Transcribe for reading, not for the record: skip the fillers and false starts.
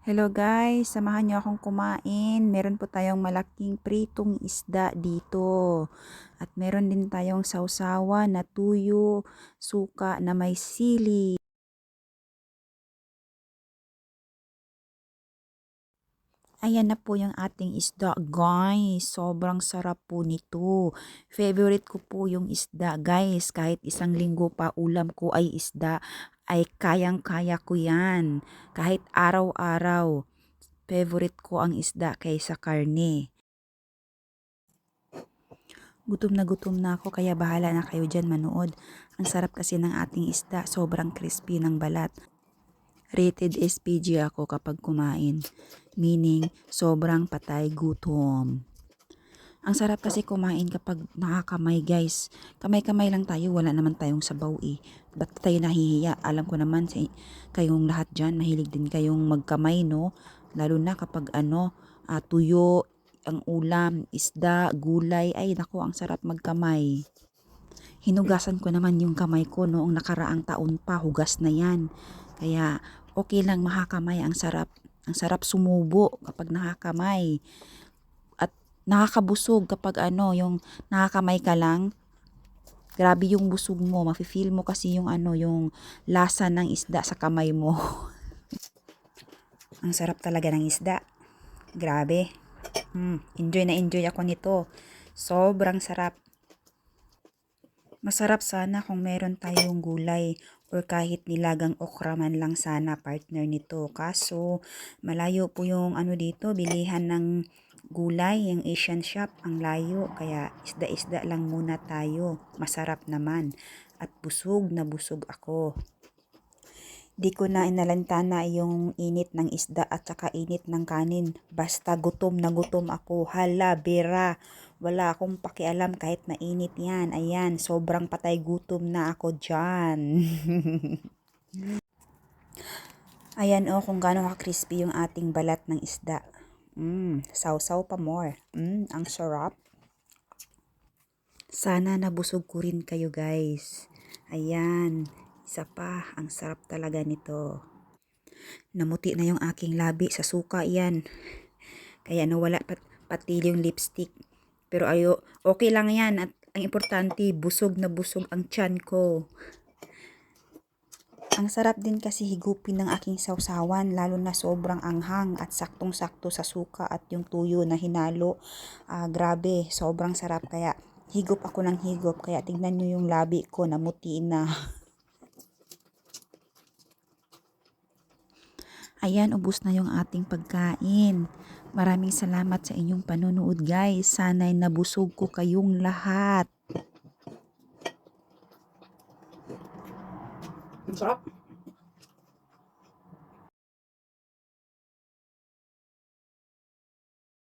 Hello guys, samahan niyo akong kumain. Meron po tayong malaking pritong isda dito. At meron din tayong sausawan na tuyo, suka na may sili. Ayan na po yung ating isda guys. Sobrang sarap po nito. Favorite ko po yung isda guys. Kahit isang linggo pa ulam ko ay isda ay kayang-kaya ko yan. Kahit araw-araw. Favorite ko ang isda kaysa karne. Gutom na ako kaya bahala na kayo dyan manood. Ang sarap kasi ng ating isda, sobrang crispy ng balat. Rated SPG ako kapag kumain. Meaning, sobrang patay gutom. Ang sarap kasi kumain kapag nakakamay guys. Kamay-kamay lang tayo, wala naman tayong sabaw eh. Ba't tayo nahihiya? Alam ko naman kayong lahat dyan, mahilig din kayong magkamay no? Lalo na kapag tuyo, ang ulam, isda, gulay, ay nako ang sarap magkamay. Hinugasan ko naman yung kamay ko noong nakaraang taon pa, hugas na yan. Kaya okay lang makakamay, ang sarap. Ang sarap sumubo kapag nakakamay. At nakakabusog kapag yung nakakamay ka lang. Grabe yung busog mo, mafe-feel mo kasi yung lasa ng isda sa kamay mo. Ang sarap talaga ng isda. Grabe. Enjoy na enjoy ako nito. Sobrang sarap. Masarap sana kung meron tayong gulay or kahit nilagang okra man lang sana partner nito. Kaso malayo po yung dito, bilihan ng gulay, yung Asian shop, ang layo. Kaya isda-isda lang muna tayo. Masarap naman. At busog na busog ako. Di ko na inalantana yung init ng isda at saka init ng kanin. Basta gutom na gutom ako. Hala, bera. Wala akong pakialam kahit mainit yan. Ayan, sobrang patay gutom na ako dyan. Ayan kung gaano ka-crispy yung ating balat ng isda. Sausaw pa more. Ang sarap. Sana nabusog ko rin kayo guys. Ayan. Isa pa, ang sarap talaga nito. Namuti na yung aking labi sa suka yan. Kaya nawala pati yung lipstick. Pero okay lang yan. At ang importante, busog na busog ang tiyan ko. Ang sarap din kasi higupin ng aking sausawan, lalo na sobrang anghang at saktong-sakto sa suka at yung tuyo na hinalo. Grabe, sobrang sarap. Kaya higop ako ng higop. Kaya tingnan nyo yung labi ko, namuti na. Ayan, ubos na yung ating pagkain. Maraming salamat sa inyong panonood guys. Sana'y nabusog ko kayong lahat. Ang sarap.